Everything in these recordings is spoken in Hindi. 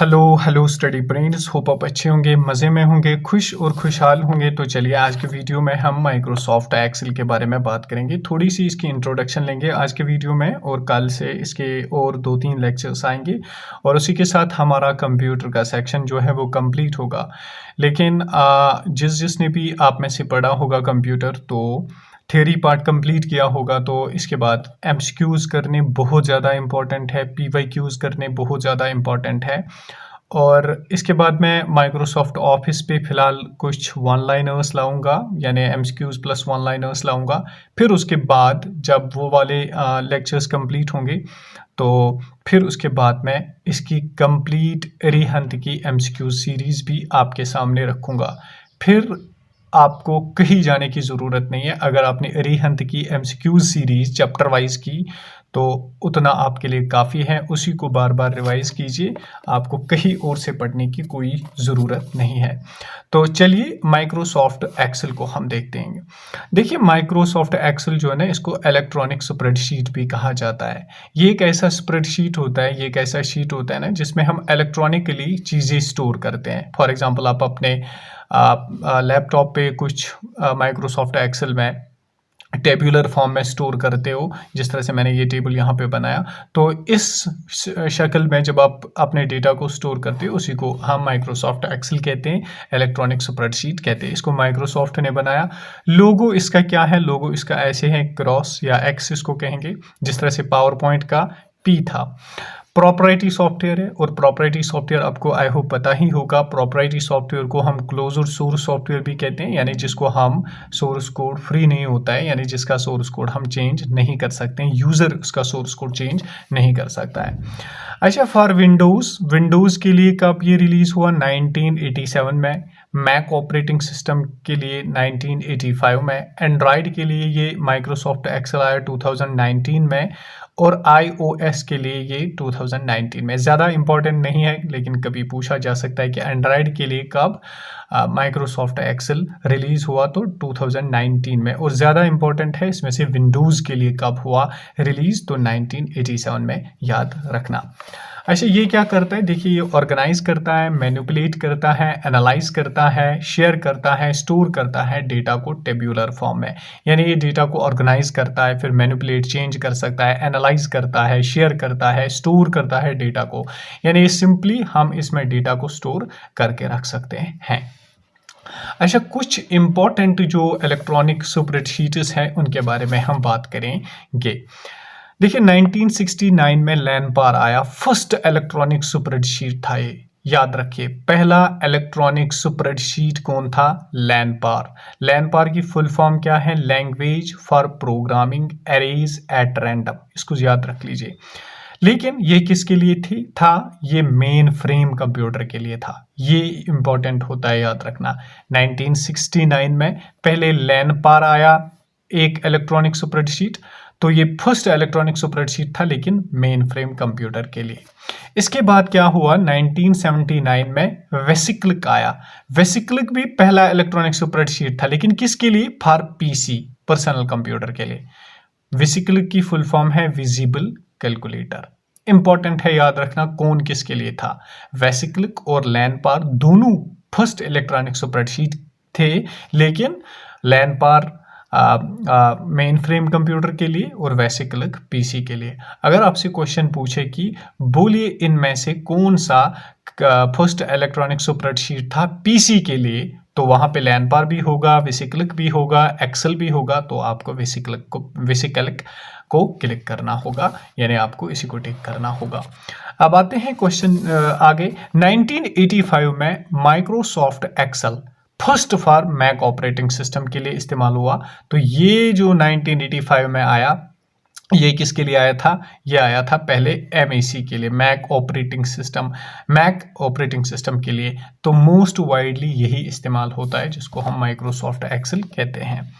Hello hello study brains, hope आप अच्छे होंगे, मज़े में होंगे, खुश और खुशहाल होंगे। तो चलिए आज के वीडियो में हम माइक्रोसॉफ्ट एक्सेल के बारे में बात करेंगे। थोड़ी सी इसकी इंट्रोडक्शन लेंगे आज के वीडियो में, और कल से इसके और 2-3 लेक्चर्स आएंगे और उसी के साथ हमारा कंप्यूटर का सेक्शन जो है वो कंप्लीट होगा। लेकिन जिसने भी आप में से पढ़ा होगा कंप्यूटर, तो थ्योरी पार्ट कंप्लीट किया होगा, तो इसके बाद एमसीक्यूज़ करने बहुत ज़्यादा इम्पॉर्टेंट है, पीवाईक्यूज़ करने बहुत ज़्यादा इम्पॉर्टेंट है। और इसके बाद मैं माइक्रोसॉफ्ट ऑफिस पे फ़िलहाल कुछ वन लाइनर्स लाऊंगा, यानी एमसीक्यूज़ प्लस वन लाइनर्स लाऊंगा। फिर उसके बाद जब वो वाले लेक्चर्स कंप्लीट होंगे, तो फिर उसके बाद मैं इसकी कंप्लीट अरिहंत की एमसीक्यूज़ सीरीज़ भी आपके सामने रखूँगा। फिर आपको कहीं जाने की ज़रूरत नहीं है। अगर आपने अरिहंत की एमसीक्यूज़ सीरीज़ चैप्टर वाइज की, तो उतना आपके लिए काफ़ी है। उसी को बार बार रिवाइज कीजिए, आपको कहीं और से पढ़ने की कोई ज़रूरत नहीं है। तो चलिए माइक्रोसॉफ्ट एक्सेल को हम देखते हैं। देखिए, माइक्रोसॉफ्ट एक्सेल जो है ना, इसको इलेक्ट्रॉनिक स्प्रेडशीट भी कहा जाता है। ये एक ऐसा स्प्रेडशीट होता है, ये एक ऐसा शीट होता है ना, जिसमें हम इलेक्ट्रॉनिकली चीज़ें स्टोर करते हैं। फॉर एग्जांपल, आप अपने लैपटॉप पे कुछ माइक्रोसॉफ्ट एक्सेल में टेबुलर फॉर्म में स्टोर करते हो, जिस तरह से मैंने ये टेबल यहाँ पे बनाया। तो इस शक्ल में जब आप अपने डेटा को स्टोर करते हो, उसी को हम माइक्रोसॉफ्ट एक्सेल कहते हैं, इलेक्ट्रॉनिक स्प्रेडशीट कहते हैं। इसको माइक्रोसॉफ्ट ने बनाया। लोगो इसका क्या है? लोगो इसका ऐसे है, क्रॉस या एक्स इसको कहेंगे, जिस तरह से पावर पॉइंट का पी था। प्रॉपराइटरी सॉफ्टवेयर है, और प्रॉपराइटरी सॉफ्टवेयर आपको आई होप पता ही होगा। प्रॉपराइटरी सॉफ्टवेयर को हम क्लोज्ड सोर्स सॉफ्टवेयर भी कहते हैं, यानी जिसको हम सोर्स कोड फ्री नहीं होता है, यानी जिसका सोर्स कोड हम चेंज नहीं कर सकते हैं, यूज़र उसका सोर्स कोड चेंज नहीं कर सकता है। अच्छा, फॉर विंडोज़ के लिए कब ये रिलीज़ हुआ? 1987 में। मैक ऑपरेटिंग सिस्टम के लिए 1985 में। एंड्रॉयड के लिए ये माइक्रोसॉफ्ट एक्सेल आया 2019 में, और iOS के लिए ये 2019 में। ज़्यादा इम्पॉर्टेंट नहीं है, लेकिन कभी पूछा जा सकता है कि एंड्रॉयड के लिए कब माइक्रोसॉफ्ट एक्सेल रिलीज़ हुआ, तो 2019 में। और ज़्यादा इम्पॉर्टेंट है इसमें से विंडोज़ के लिए कब हुआ रिलीज़, तो 1987 में, याद रखना। अच्छा, ये क्या करता है? देखिए, ये ऑर्गेनाइज करता है, मैनिपुलेट करता है, एनालाइज करता है, शेयर करता है, स्टोर करता है डेटा को टेब्यूलर फॉर्म में। यानी ये डेटा को ऑर्गेनाइज करता है, फिर मैनिपुलेट चेंज कर सकता है, एनालाइज करता है, शेयर करता है, स्टोर करता है डेटा को। यानी सिंपली हम इसमें डेटा को स्टोर करके रख सकते हैं। अच्छा, कुछ इंपॉर्टेंट जो इलेक्ट्रॉनिक स्प्रेडशीट्स हैं उनके बारे में हम बात करेंगे। देखिए, 1969 में लैनपार आया, फर्स्ट इलेक्ट्रॉनिक स्प्रेडशीट था ये, याद रखिए। पहला इलेक्ट्रॉनिक स्प्रेडशीट कौन था? लैनपार। लैनपार की फुल फॉर्म क्या है? Language for programming arrays at random. इसको याद रख लीजिए। लेकिन ये किसके लिए था? ये मेन फ्रेम कंप्यूटर के लिए था। ये इंपॉर्टेंट होता है, याद रखना। 1969 में पहले लैनपार आया, एक इलेक्ट्रॉनिक स्प्रेडशीट। तो ये फर्स्ट इलेक्ट्रॉनिक स्प्रेडशीट था, लेकिन मेन फ्रेम कंप्यूटर के लिए। इसके बाद क्या हुआ? 1979 में वेसिक्लिक आया। वेसिक्लिक भी पहला इलेक्ट्रॉनिक स्प्रेडशीट था, लेकिन किसके लिए? फॉर पीसी, पर्सनल कंप्यूटर के लिए। वेसिक्लिक की फुल फॉर्म है विजिबल कैलकुलेटर। इंपॉर्टेंट है, याद रखना कौन किसके लिए था। वेसिक्लिक और लैनपार दोनों फर्स्ट इलेक्ट्रॉनिक स्प्रेडशीट थे, लेकिन लैनपार मेन फ्रेम कंप्यूटर के लिए और वेसिक्लिक पीसी के लिए। अगर आपसे क्वेश्चन पूछे कि बोलिए इनमें से कौन सा फर्स्ट इलेक्ट्रॉनिक स्प्रेडशीट था पीसी के लिए, तो वहां पे लैनपार भी होगा, वेसिक्लिक भी होगा, एक्सेल भी होगा। तो आपको वेसिक्लिक को क्लिक करना होगा, यानी आपको इसी को टिक करना होगा। अब आते हैं क्वेश्चन आगे। 1985 में Microsoft Excel first for Mac operating system के लिए इस्तेमाल हुआ। तो ये जो 1985 में आया, ये किसके लिए आया था? ये आया था पहले MAC के लिए, मैक ऑपरेटिंग सिस्टम के लिए। तो मोस्ट वाइडली यही इस्तेमाल होता है, जिसको हम माइक्रोसॉफ्ट एक्सेल कहते हैं।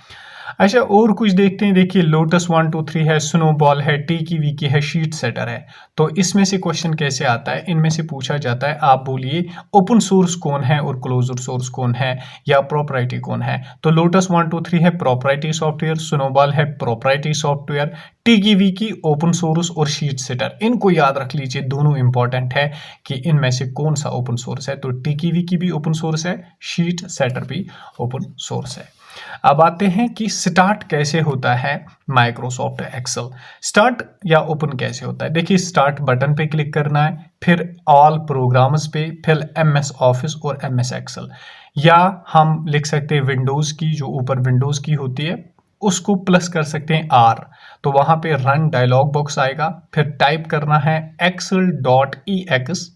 अच्छा, और कुछ देखते हैं। देखिए लोटस 1 2 3 है, स्नोबॉल है, टीकी वीकी है, शीट सेटर है। तो इसमें से क्वेश्चन कैसे आता है, इनमें से पूछा जाता है आप बोलिए ओपन सोर्स कौन है और क्लोज्ड सोर्स कौन है या प्रोप्राइटरी कौन है। तो लोटस 1 2 3 है प्रोप्राइटरी सॉफ्टवेयर, स्नोबॉल है proprietary software, tiki wiki open source और शीट सेटर। इनको याद रख लीजिए, दोनों इंपॉर्टेंट है कि इनमें से कौन सा ओपन सोर्स है। तो टीकी वीकी भी ओपन सोर्स है, शीट सेटर भी ओपन सोर्स है। अब आते हैं कि स्टार्ट कैसे होता है माइक्रोसॉफ्ट एक्सेल। स्टार्ट या ओपन कैसे होता है। देखिए स्टार्ट बटन पे क्लिक करना है, फिर ऑल प्रोग्राम्स पे, फिर एमएस ऑफिस और एमएस एक्सेल, या हम लिख सकते हैं विंडोज की, जो ऊपर विंडोज की होती है उसको प्लस कर सकते हैं आर, तो वहां पे रन डायलॉग बॉक्स आएगा। फिर टाइप करना है excel.exe,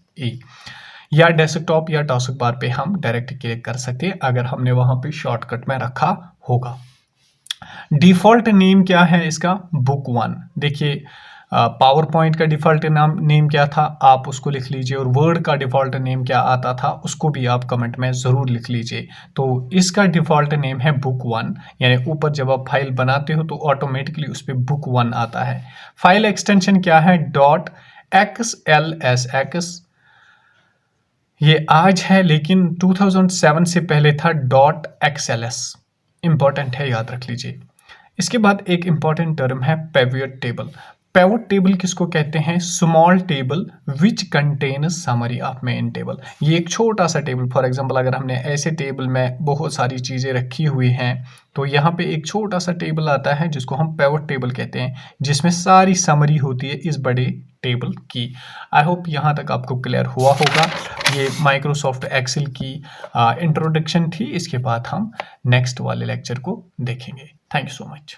या डेस्कटॉप या टास्क बार पे हम डायरेक्ट क्लिक कर सकते हैं अगर हमने वहां पे शॉर्टकट में रखा होगा। डिफॉल्ट नेम क्या है इसका, बुक 1। देखिए पावर पॉइंट का डिफॉल्ट नेम क्या था, आप उसको लिख लीजिए, और वर्ड का डिफॉल्ट नेम क्या आता था उसको भी आप कमेंट में ज़रूर लिख लीजिए। तो इसका डिफॉल्ट नेम है बुक 1, यानी ऊपर जब आप फाइल बनाते हो तो ऑटोमेटिकली उस पर बुक 1 आता है। फाइल एक्सटेंशन क्या है, .xlsx, ये आज है लेकिन 2007 से पहले था .xls। इंपॉर्टेंट है, याद रख लीजिए। इसके बाद एक इंपॉर्टेंट टर्म है पिवट टेबल। पिवट टेबल किसको कहते हैं, small table which contain summary of main table. ये एक छोटा सा टेबल, फॉर एग्जांपल अगर हमने ऐसे टेबल में बहुत सारी चीज़ें रखी हुई हैं तो यहाँ पे एक छोटा सा टेबल आता है जिसको हम पिवट टेबल कहते हैं, जिसमें सारी समरी होती है इस बड़े टेबल की। आई होप यहाँ तक आपको क्लियर हुआ होगा। ये माइक्रोसॉफ्ट एक्सेल की इंट्रोडक्शन थी। इसके बाद हम नेक्स्ट वाले लेक्चर को देखेंगे। Thank you so much.